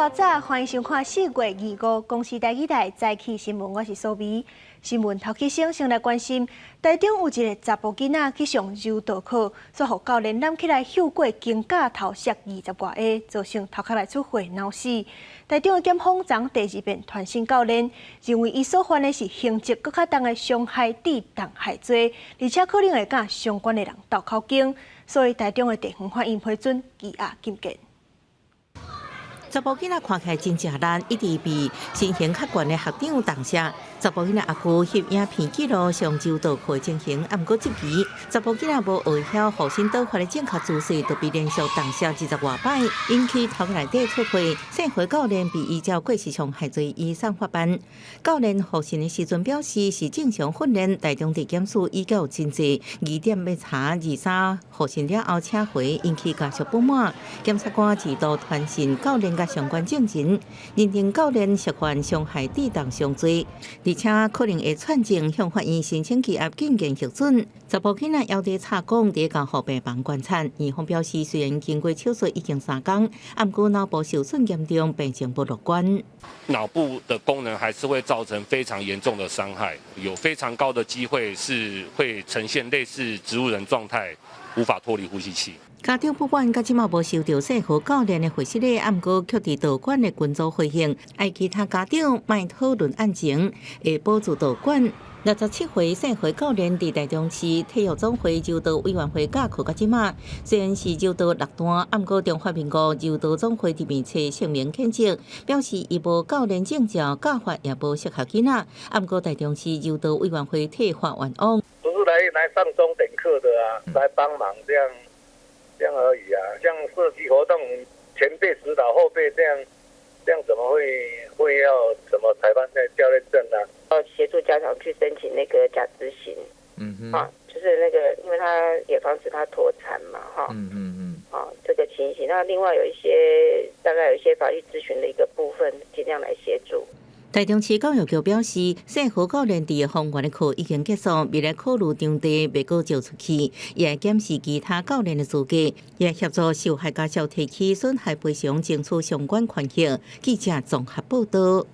大早，欢迎收看4月25公视台语台早起新闻，我是苏眉。新闻头起先来关心，台中有一个查甫囡仔去上柔道课，却互教练揽起来秀过肩胛头摔20多下，造成头壳内出血脑死。台中的检方昨第2遍传讯教练，认为伊所犯的是刑责更较重的伤害致当害罪，而且可能会甲相关的人斗口径，所以台中的地方法院批准羁押禁见。查甫囡仔看起来真正烂，一直被身形较悬的学长挡下。查甫囡仔阿舅翕影片记录上柔道课进行，毋过这期查甫囡仔无学晓后身倒发的正确姿势，就被连续挡下20多摆，引起头壳内底出血。社会教练被依照过失伤害罪移送法办。教练获讯的时阵表示是正常训练，台中地检署已有真济疑点要查23获讯了后撤回，引起家属不满。检察官二度传讯教练甲相关证人，认定教练涉犯伤害致当伤罪，而且可能会串证向法院申请羁押禁见核准。查甫囡仔要伫查讲伫甲后病房观察，院方表示虽然经过手术已经3天，不过脑部受损严重，病情不乐观。脑部的功能还是会造成非常严重的伤害，有非常高的机会是会呈现类似植物人状态，无法脱离呼吸器。家长不管到即马无收到社会教练的回信咧，不过却伫道馆的群组回应，爱其他家长莫讨论案情，会补助道馆。67岁社会教练伫台中市体育总会柔道委员会假课到即马，虽然是柔道6段，不过中华民国柔道总会伫面册声明谴责，表示伊无教练证照，教法也无适合囡仔。不过台中市柔道委员会替法冤枉，不是来上钟点课的啊，来帮忙这样而已啊。像设计活动，前辈指导后辈这样怎么会要什么裁判的教练证啊？协助家长去申请那个假执行，就是那个，因为他也防止他脱产嘛，这个情形。那另外有一些大概有一些法律咨询的一个部分，尽量来协助。台中市教育局表示，社会教练伫方圆的课已经结束，未来考虑场地未过借出去，也会检视其他教练的资格，也协助受害家属提起损害赔偿，争取相关权益。记者综合报道。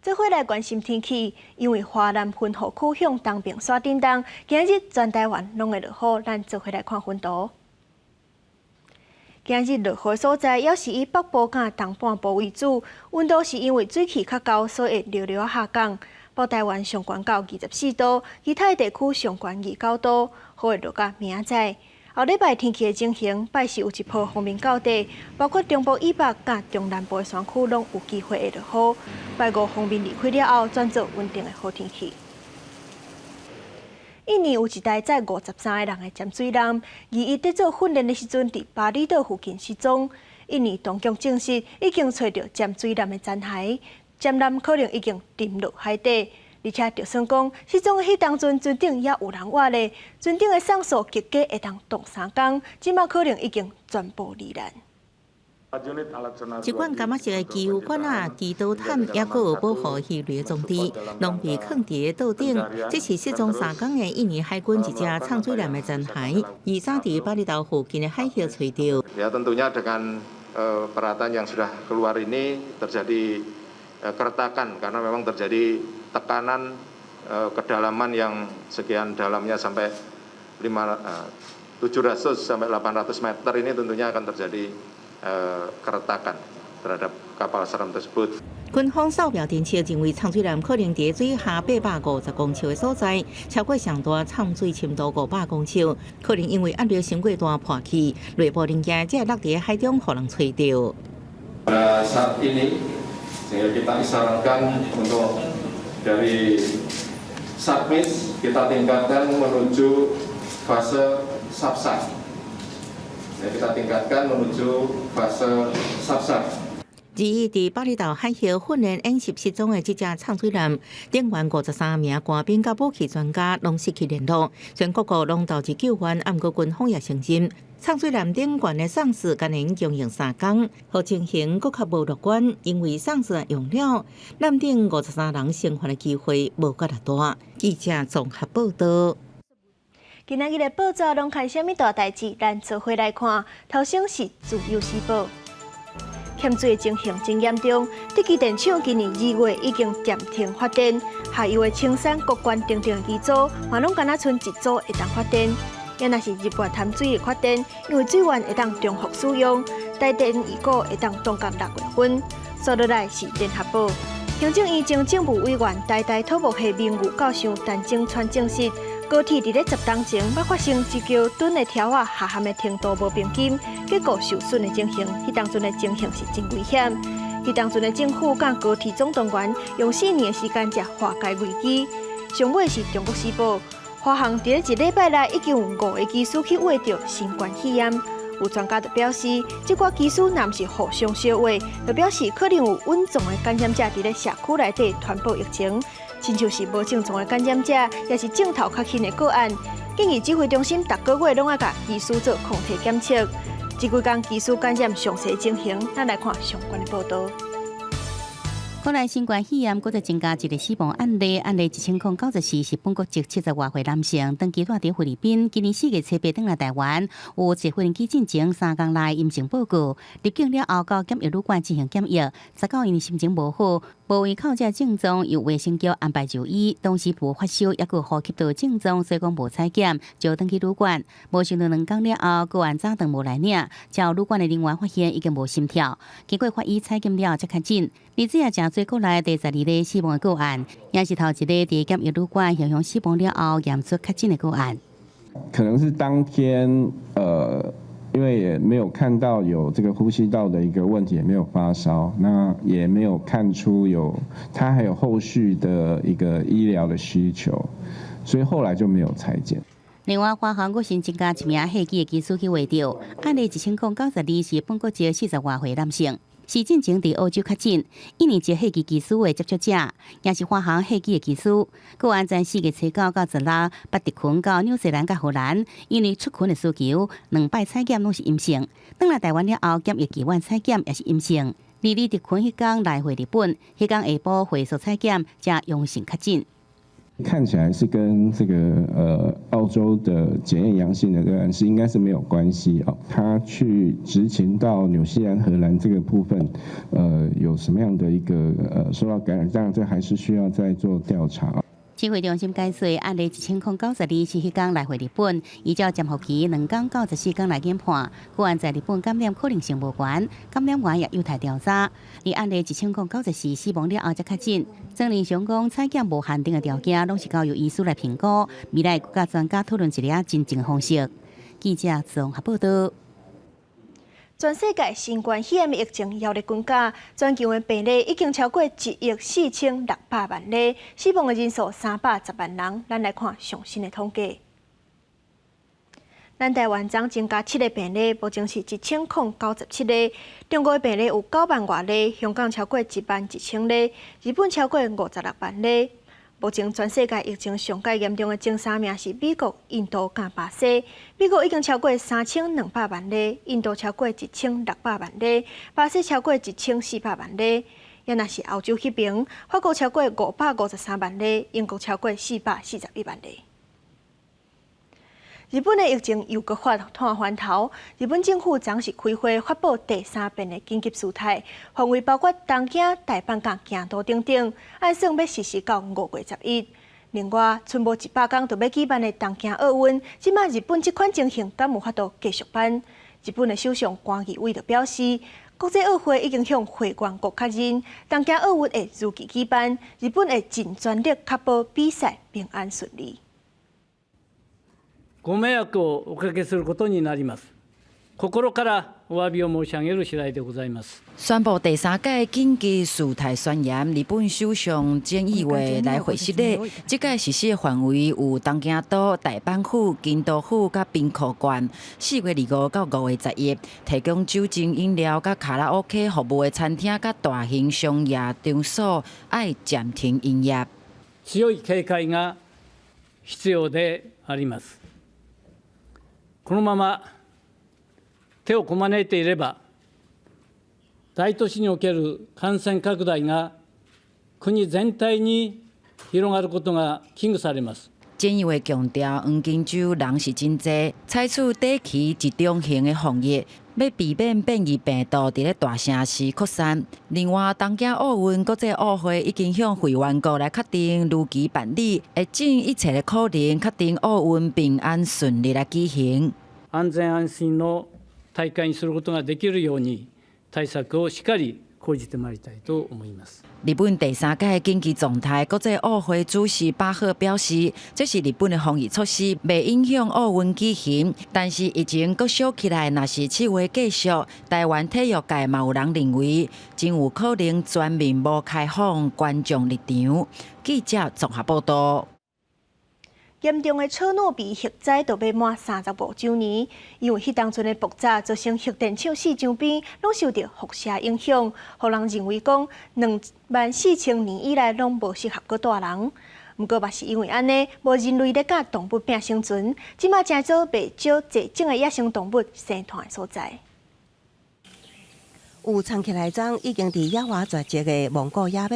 这回来关心天气，因为华南云雨区向东边山顶东，今日全台湾拢会落雨，咱做回来看云图。今日落雨的所在，也是以北部甲东半部为主，温度是因为水汽较高，所以略略下降。北台湾上悬到24度，其他地区上悬29度，雨会落到明仔。后礼拜天气的情形，拜是有一波锋面到地，包括中部以北甲中南部的山区拢有机会会落雨。拜5锋面离开了后，转做稳定的好天气。印尼有一台载53个人的潜水舰，伊伫做训练的时阵，伫巴厘岛附近失踪。印尼当局证实，已经找到潜水舰的残骸，舰舰可能已经沉入海底。而且就算讲失踪的迄当阵，船顶也有人活咧，船顶的上锁结构会当动3天，即马可能已经全部罹难。一罐柑仔色的机油管啊、基督毯，也佫有保护鱼类的装置，拢被放伫岛顶。这是失踪3天的印尼海军一只畅水舰的残骸，伊早伫巴厘岛附近的海峡找到。Ya tentunya dengan peralatan yang sudah keluar ini terjadi keretakan karena memang terjadi tekanan kedalaman yang sekian dalamnya sampai 700 sampai 800 meter ini tentunya akan terjadi keretakan terhadap kapal selam tersebut。军方扫描电测认为，畅水舰可能伫水下850公尺的所在，超过上大畅水深度500公尺，可能因为压力升过大破去，内部零件才会落伫海中，互人找到。Saat ini, sehingga kita isyaratkan untuk dari submis kita tingkatkan menuju fase subsat. Kita tingkatkan menuju fase subsat。伫巴厘岛海峡训练演习失踪的这只畅水舰，顶员53名官兵甲武器专家拢失去联络，全各国拢投入救援，不过军方也承认，畅水舰顶员的丧事今年经营3天，和情形佫较无乐观，因为丧事用了，舰顶53人生还的机会无佮大大。记者综合报道。今仔日的报纸拢看什么大代志？咱做伙来看。头先是自由时报。欠水的情形真严重。德基电厂今年2月已经暂停发电，下游的青山、国关等等机组，嘛拢敢若剩1组会当发电。也若是日月潭水的发电，因为水源会当重复使用，台电预估会当动工6月份。说落来是联合报。行政院前政务委员、台大土木系名誉教授陈正川证实，高铁伫咧10当前捌发生一桥墩的条啊下陷的程度无平均，结果受损的情形，迄当阵的情形是真危险。迄当阵的政府甲高铁总动员用4年的时间才化解危机。上尾是中国时报，华航伫咧1礼拜内已经有5个机师去挖到新冠肺炎。有专家就表示，这寡技术若毋是互相烧话，就表示可能有稳重的感染者伫咧社区内底传播疫情，亲像是无症状的感染者，也是症头较轻的个案。建议指挥中心逐个月拢要甲技师做抗体检测。这几天技师感染详细情形，咱来看相关的报道。国内新冠肺炎，搁再增加一个死亡案例1094是本国籍70外岁男性，长期住伫菲律宾，今年4月7日返来台湾，有1份基进前3天内阴性报告，入境了后到检疫旅馆进行检疫，19因心情无好，无为靠这症状，由卫生局安排就医，同时无发烧，也有呼吸道症状，所以讲无采检，就登去旅馆。无想到2天了后，个案早顿无来领，照旅馆的人员发现已经无心跳，经过法医采检了才确诊。而这也正做国内第12例死亡的个案，也是头一例伫检疫旅馆形容死亡了后验出确诊的个案。可能是当天因为也没有看到有这个呼吸道的一个问题，也没有发烧，那也没有看出他还有后续的一个医疗的需求，所以后来就没有采检。另外，华航国新增加1名飞机的技师去挖到，案例1092是本国籍40外岁男性。是进前伫澳洲确诊，1年级飞机技师的接触者，也是华航飞机的技师。个案在4月7到16，捌直群到纽西兰甲荷兰，因为出群的需求，2摆采检拢是阴性。返来台湾了后，检疫期间采检也是阴性。二例直群迄天来回日本，迄天下晡回所采检才阳性确诊。看起来是跟这个澳洲的检验阳性的个案是应该是没有关系啊。他去执勤到纽西兰、荷兰这个部分，有什么样的一个受到感染？当然这还是需要再做调查。指挥中心解释，案例1092是迄天来回日本，依照潜伏期2天到14天来研判，个案在日本感染可能性无悬，感染源也有待调查。而案例1094死亡了后才确诊，曾连上讲采检无限定的条件，拢是交由医师来评估，未来佮甲专家讨论一个真正方式。记者综合报道。全世界新冠肺炎疫情摇咧滚加，全球的病例已经超过1.46亿例，死亡的人数310万人。咱来看上新的统计。咱台湾总增加7个病例，目前是1097例。中国的病例有9万多例，香港超过11000例，日本超过56万例。目前全世界疫情上界严重的前3名是美国、印度加巴西。美国已经超过3200万例，印度超过1600万例，巴西超过1400万例。也若是欧洲迄边，法国超过553万例，英国超过441万例。日本的疫情又搁探翻头，日本政府昨是开会发布第3遍的紧急事态，范围包括东京、大阪甲京都等等，按算要实施到5月11。另外，剩无100天就要举办的东京奥运，即马日本这款情形敢有法度继续办？日本的首相菅义伟就表示，国际奥会已经向会员国确认，东京奥运会如期举办，日本会尽全力确保比赛平安顺利。ご迷惑をおかけすることになります。心からお詫びを申し上げる次第でございます。宣布第3届紧急事态宣言，日本首相菅义伟来回释咧，这届实施的范围有东京都、大阪府、京都府甲兵库县。4月25到5月11，提供酒精饮料甲卡拉 OK 服務的餐廳甲大型商業場所要暫停營業。強い警戒が必要であります。このまま手をこまねいていれば、大都市における感染拡大が国全体に広がることが危惧されます。菅義偉強調，黃金週人是真多，採取短期集中型的防疫，要避免变异病毒伫咧大城市扩散。另外，东京奥运国际奥会已经向会员国来确定如期办理，会尽一切的可能，确定奥运平安顺利来举行。安全安心の大会にすることができるように対策をしっかり講じてまいりたいと思います。日本第3届紧急状态国际奥会主席巴赫表示，这是日本的防疫措施，未影响奥运举行。但是疫情搁烧起来，若是7月继续，台湾体育界嘛有人认为，真有可能全面无开放观众入场。记者综合报道。严重的车诺比核灾就要满35周年，因为迄当阵的爆炸造成核电厂市周边拢受到辐射影响，互人认为讲24000年以来拢无适合过大人。毋过嘛是因为安尼，无人类咧甲动物拼生存，即马真做袂少侪种的野生动物生态的所在。有长期来讲，已经伫野外绝迹的蒙古野马，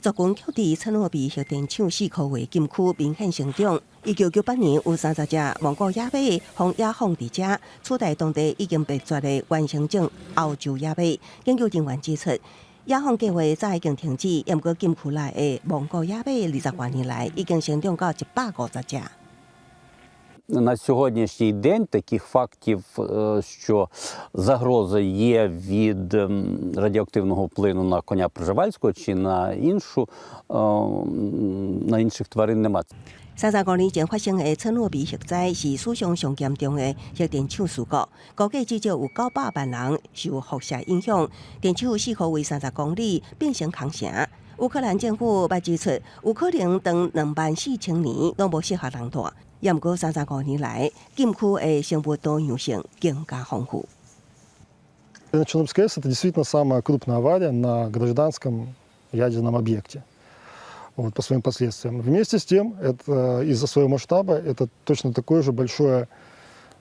族群却伫车诺比核电厂4khu卫禁区明显成长。1998年有30只蒙古野马放野放伫遮，取代当地已经被绝的原生种欧洲野马。研究人员指出，野放计划早已经停止，不过禁区内的蒙古野马20多年来已经成长到150只。На сьогоднішній день таких фактів, що загроза є від радіоактивного впливу на коня пржевальського чи на інших тварин немає. 35年前发生的车诺比核灾是史上上严重的核电厂事故，估计至少有900万人受辐射影响。电厂4khu为30公里，变成空城。乌克兰政府捌指出，有可能当24000年拢无适合人住。也毋过35年来，禁区的生物多样性更加丰富。Чернобыльская АЭС — это действительно самая крупная авария на гражданском ядерном объекте. Вот, по своим последствиям. Вместе с тем, это, из-за своего масштаба, это точно такое же большое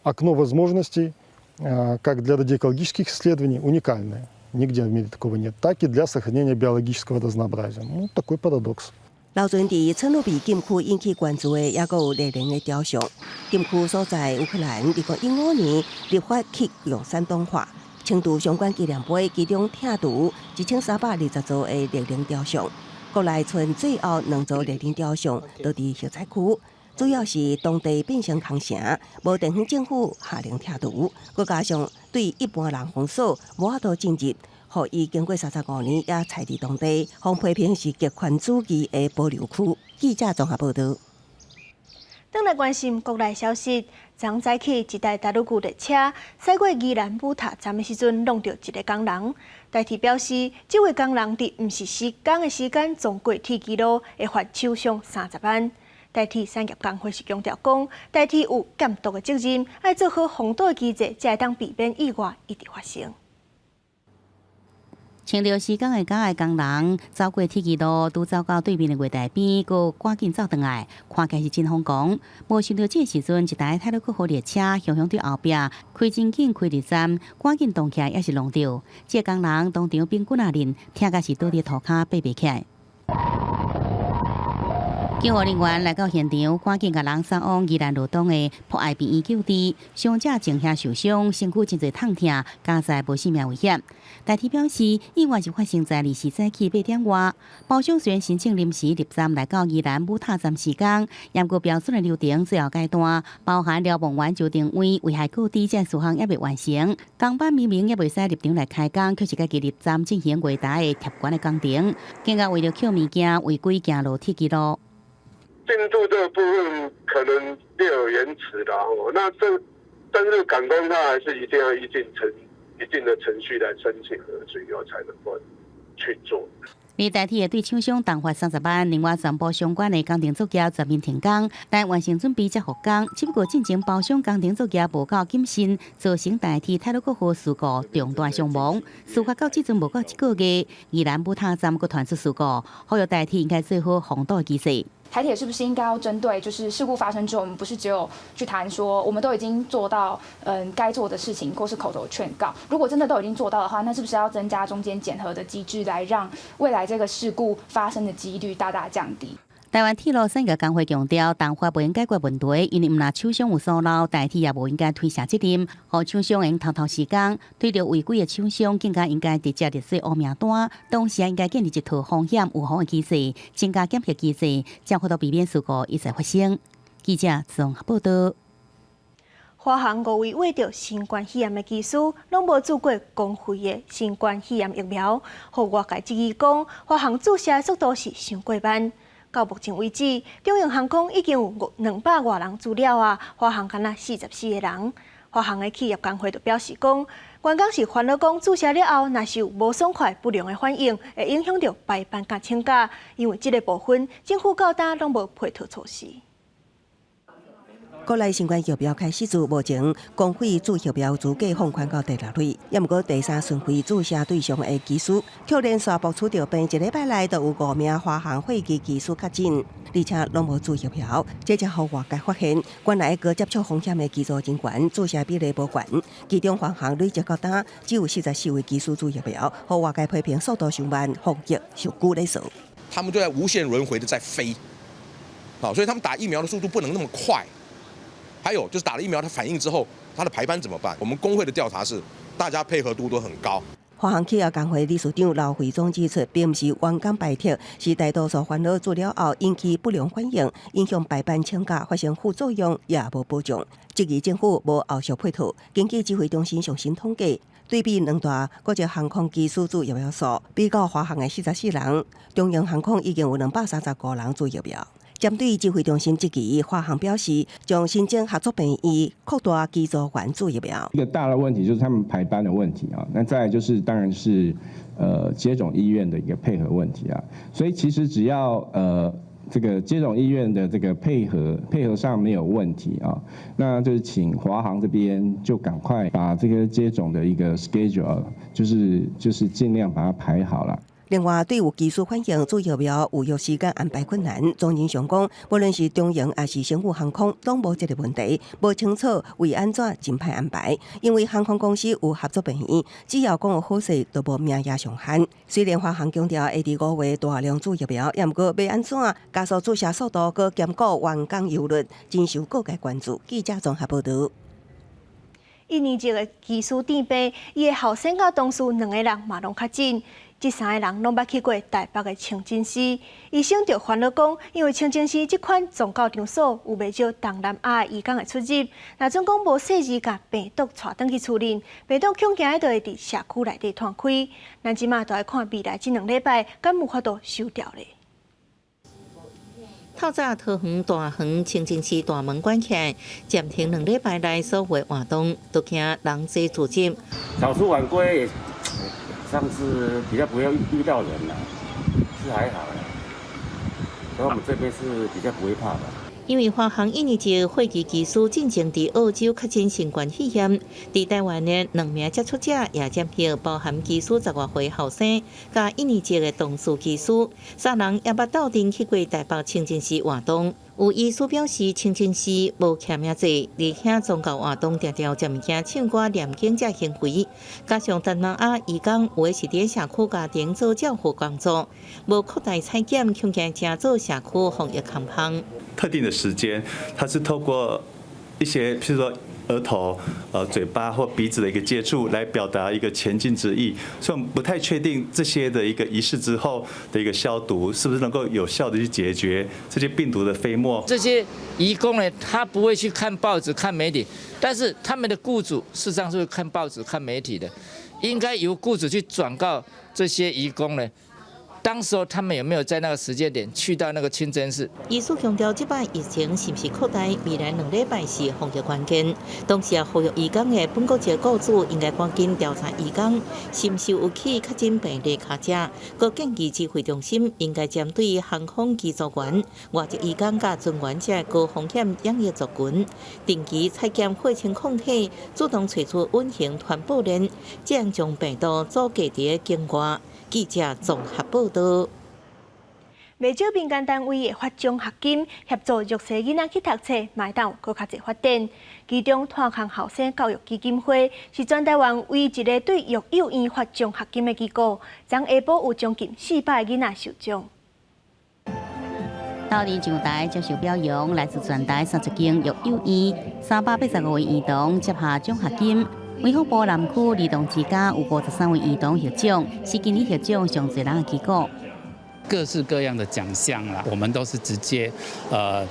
окно возможностей, как для радиоэкологических исследований, уникальное. Нигде в мире такого нет. Так и для сохранения биологического разнообразия. Ну, такой парадокс. 留存伫车诺比禁区引起关注的，也有猎人的雕像。禁区所在乌克兰2015年立法启用山东化，程度相关纪念碑其中拆除1320座的猎人雕像，国内剩最后2座猎人雕像都伫核灾区，主要是当地变成空城，无地方政府下令拆除，再加上对一般人封锁，无法度进入。互伊经过35年也采伫当地，洪批评是极权主义的保留区。记者综合报道。转来关心国内消息，昨早起一台大陆旧列车驶过宜兰武塔站的时阵，弄到一个工人。台铁表示，这位工人伫毋是施工的时间撞过铁基路，会罚手伤30万。台铁产业工会是强调讲，台铁有监督的责任，要做好防堵的机制，才会当避免意外一直发生。穿着施工的甲的工人走过铁基路，拄走到对面的月台边，佮赶紧走转来，看起来是真疯狂。无想到这时阵，一台泰鲁克号列车向对后壁开真紧，开入站，赶紧动起来也是弄着。这工人当场冰棍啊忍，听甲是倒伫涂骹爬袂起来。救护人员来到现场，赶紧甲人送往宜兰罗东的博爱病院救治。伤者正下受伤，身躯真侪痛痛，加在无性命危险。台铁表示，意外是发生在24早起8点外。包厢虽然申请临时入站来到宜兰武塔站施工，不过标准的流程最后阶段，包含了望员就定位、危害告知这事项也未完成。工班明明也未使入场来开工，却是家己入站进行月台的贴管的工程，更加为了捡物件违规行路铁基路。进度这个部分可能略有延迟的哦，但是赶工它还是一定要一定的程序来申请核准以后才能够去做。而台铁对厂商重罚30万，另外全部相关的工程作业全面停工，但完成准备才复工。只不过进行包厢工程作业无够谨慎，造成台铁泰鲁克号事故重大伤亡。事发到至今无够1个月，宜兰武塔站阁传出事故，呼吁台铁应该做好防堵机制。台铁是不是应该要针对，就是事故发生之后，我们不是只有去谈说我们都已经做到该做的事情，或是口头劝告。如果真的都已经做到的话，那是不是要增加中间检核的机制，来让未来这个事故发生的几率大大降低？台湾铁路产业工会强调，当法不应解决问题，因为毋若厂商有疏漏，代替也无应该推卸责任，互厂商用偷偷施工，对着违规的厂商，更加应该直接列出黑名单，同时也应该建立一套风险预防的机制，增加检核机制，才可避免事故一再发生。记者综合报道。华航5位为着新冠肺炎的技术，拢无做过公费的新冠肺炎疫苗，互外界质疑讲，华航注射速度是伤过慢。到目前为止，中营航空已经有200多人资料啊，华航敢若44个人。华航的企业工会就表示讲，员工是烦恼讲注射了后，若是有无爽快、不良的反应，会影响到排班甲请假，因为这个部分政府到今拢无配套措施。国内新冠疫苗开始自目前，公费注疫苗资格放宽到第6类，也毋过第3顺位注射对象的技术，却连续爆出着病，1礼拜内就有5名华航会议技术确诊，而且拢无注疫苗，这才互外界发现，原来高接触风险的技术人员注射比例无悬，其中华航累积到今只有44位技术注疫苗，互外界批评速度上慢，防疫受苦累手。他们都在无限轮回的在飞，好，所以他们打疫苗的速度不能那么快。还有就是打了疫苗，它反应之后，它的排班怎么办？我们工会的调查是，大家配合度都很高。华航企业工会理事长刘慧忠指出，并不是员工排斥，是大多数烦恼做了后引起不良反应，影响排班请假，发生副作用，也无保障。质疑政府无后续配套。根据指挥中心上新统计，对比2大国际航空技术注疫苗数，比较华航的44人，中营航空已经有235人注疫苗。针对指挥中心质疑，华航表示将新增合作病院扩大机组员注疫苗。一个大的问题就是他们排班的问题啊，那再来就是当然是接种医院的一个配合问题啊，所以其实只要这个接种医院的这个配合上没有问题啊，那就是请华航这边就赶快把这个接种的一个 schedule 就是尽量把它排好了。另外，对有技术反应注疫苗预约时间安排困难，中人上讲，无论是中营还是星宇航空，拢无这个问题，无清楚为安怎尽派安排。因为航空公司有合作病院，只要讲有好势，都无名额上限。虽然华航强调会伫5月大量注疫苗，也毋过要安怎加速注射速度，佮兼顾员工忧虑，真受各界关注。记者综合报道。1年前的技术电病，伊的后生甲同事2个人嘛拢确诊。这3个人拢捌去过台北的清真寺，医生就烦恼讲，因为清真寺这款宗教场所有袂少东南亚移工的出入，若总讲无细致甲病毒带转去处理，病毒恐惊就会伫社区内底传开。咱即马就要看未来这2礼拜敢有法度收掉咧。透早桃园大园清真寺大门关起，暂停2礼拜内所有活动，都惊人济阻击。早出晚归。上次比较不会遇到人了，是还好啦，所以我们这边是比较不会怕的。因为华航1年前会议技术进行伫澳洲确诊新冠肺炎，伫台湾的2名接触者也染疫，包含技术10多岁后生，甲1年前的同事技术，3人也捌斗阵去过台北清真寺活动。有医师表示，清真寺无欠命济，而且宗教活动常常接物件唱歌、念经这行为，加上东南亚移工有的是伫社区家庭做教辅工作，无扩大采检，恐惊正做社区防疫抗衡。特定的时间，它是透过一些，譬如说额头、嘴巴或鼻子的一个接触，来表达一个前进之意。所以我们不太确定这些的一个仪式之后的一个消毒，是不是能够有效的去解决这些病毒的飞沫。这些移工呢，他不会去看报纸、看媒体，但是他们的雇主事实上是会看报纸、看媒体的，应该由雇主去转告这些移工呢。当时他们有没有在那个时间点去到那个清真寺？医师强调，这摆疫情是不是扩大，未来2礼拜是防疫关键。同时也呼吁移工的本国籍雇主应该赶紧调查移工是不是有去确诊病例卡者，各建议指挥中心应该针对航空机组员、外籍移工甲船员者高风险养疫族群，定期采检血清抗体，主动找出隐形传播链，这样将病毒阻隔伫境外。记者综合报道。未少民间单位会发奖学金，协助弱势囡仔去读册，卖当有搁较侪发展。其中，拓康后生教育基金会是全台湾唯一一个对育幼院发奖学金的机构，昨下晡有将近400个囡仔受奖。桃园上台接受表扬，来自全台30间育幼院，385位儿童接下奖学金。卫福部南区儿童之家有53位儿童获奖，是今年获奖上侪人的机构。各式各样的奖项啦，我们都是直接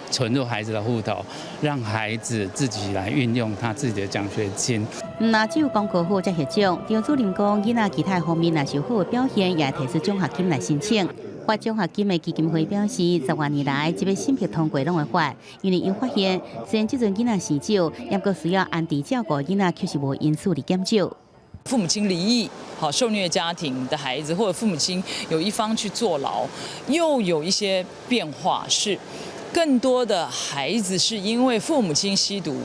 存入孩子的户头，让孩子自己来运用他自己的奖学金。那只有功课好才获奖，张主任讲，囡仔其他方面若是有好的表现，也提出奖学金来申请。发奖学金的基金会表示，10多年来，这个审批通过拢会发，因为因发现，虽然这阵囡仔生少，也阁需要安置照顾囡仔，确实无因素的减少。父母亲离异，好受虐家庭的孩子，或者父母亲有一方去坐牢，又有一些变化是，更多的孩子是因为父母亲吸毒，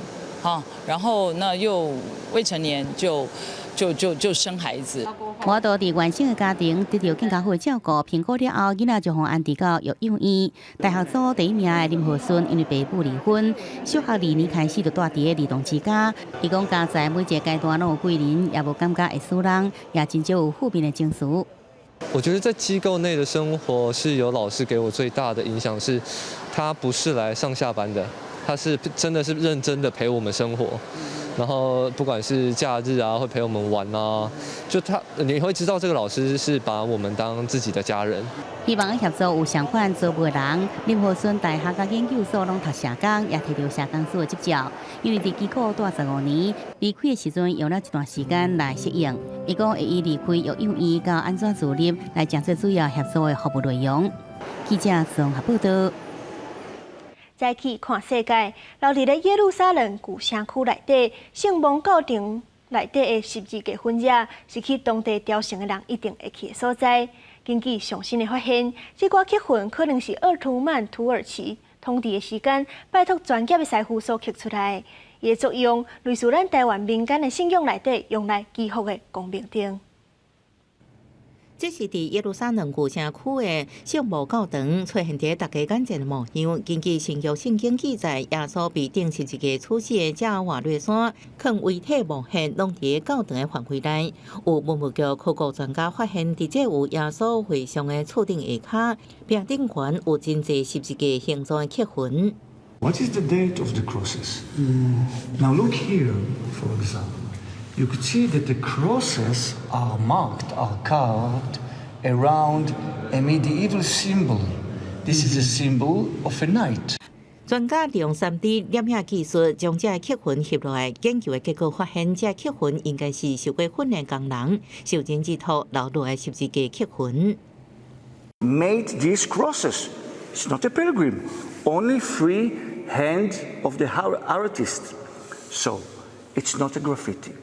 然后那又未成年就生孩子。我都伫原生的家庭得到更加好的照顾，评估了后，囡仔就互安置到育幼院。大学组第1名的林和顺，因为爸母离婚，小学2年开始就住伫个儿童之家。伊讲家在每一个阶段拢有贵人，也无感觉会输人，也真少有负面的情绪。我觉得在机构内的生活是有老师给我最大的影响，是他不是来上下班的，他是真的是认真的陪我们生活。然后不管是假日啊，会陪我们玩啊，你会知道这个老师是把我们当自己的家人。希望协助有相关做务的人，林和顺大学甲研究所拢读社工，也摕到社工师的执照。因为伫机构住15年，离开的时阵用了一段时间来适应。伊讲会以离开育幼院到安怎自立来讲做主要协助的服务内容。记者综合报道。再去看世界，留伫咧耶路撒冷旧城区内底，圣蒙教廷内底的十字架分野，是去当地朝圣的人一定会去的所在。根据上新的发现，这块刻痕可能是奥图曼土耳其统治的时间，拜托专业的师傅所刻出来的。伊的作用类似咱台湾民间的信仰内底用来祈福的光明灯。这是伫耶路撒冷旧城区的圣母教堂出现伫大家眼前的模样。根据新约圣经记载，耶稣被钉十字架处死的这瓦略山，看遗体无现，拢伫教堂的范围内。有文物局考古专家发现，伫这有耶稣会上的厝顶下骹，壁顶悬有真侪十字架形状的刻痕。What is the date of the crosses? Now look here, for example. You could see that the crosses are marked, are carved around a medieval symbol. This is a symbol of a knight. 专家利用3D 染影技术，将这刻痕翕落来，研究的结果发现，这刻痕应该是受过训练工人受人之托留落来十字架刻痕。Made these crosses. It's not a pilgrim. Only free hand of the artist. So it's not a graffiti.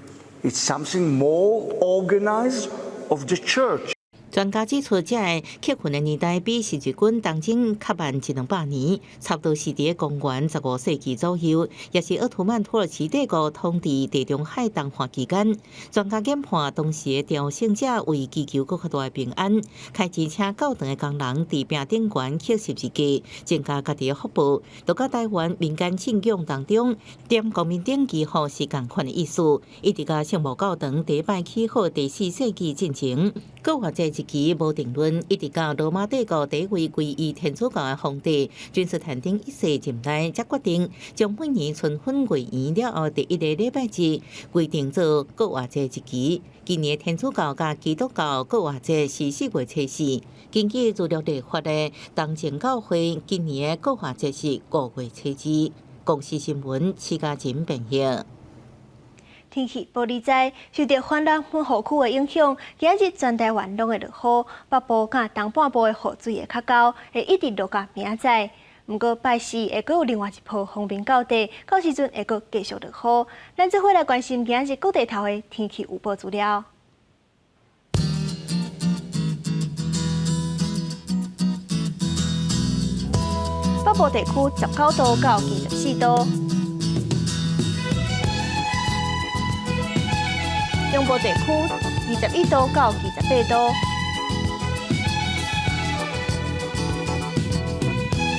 It's something more organized of the church. 专家指出，这个刻痕的年代比十字军当今较慢100-200年，差不多是伫公元15世纪左右，也是奥图曼土耳其帝国统治地中海东岸期间。专家研判当时的朝圣者为祈求更较大的平安，开始请教堂的工人伫壁顶悬刻十字架，增加家己的福报。都甲台湾民间信仰当中点光明灯祈福是共款的意思，一直甲圣母教堂第一摆起好第4世纪进前，搁偌济日期无定论，一直到罗马帝国第一位皈依天主教的皇帝君士坦丁1世任内，才决定将每年春分月圆了后第一个礼拜日规定做搁偌济日期。今年天主教甲基督教搁偌济是4月初4。根据资料列发的东正教会今年的搁偌济是5月初2。公视新闻徐嘉珍编译。天气报你知，受到泛蓝雨区的影响，今日全台湾拢会落雨，北部甲东半部的雨水会较高，会一直落到明仔载。不过拜四会阁有另外一波风面到地，到时阵会阁继续落雨。咱做伙来关心今日各地头的天气预报资料。北部地区19度到24度。中部地区21度到28度，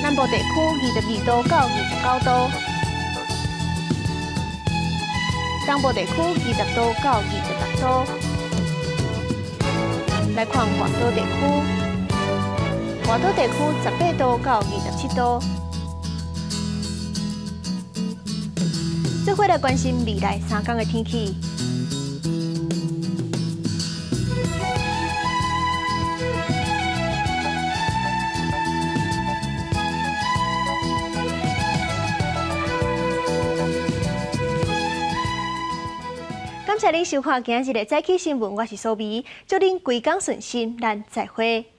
南部地区22度到29度，东部地区20度到26度。来看华东地区，大多地区18度到27度。最后来关心未来3天的天气。感谢您收看今日的早起新闻，我是苏眉，祝您规工顺心，咱再会。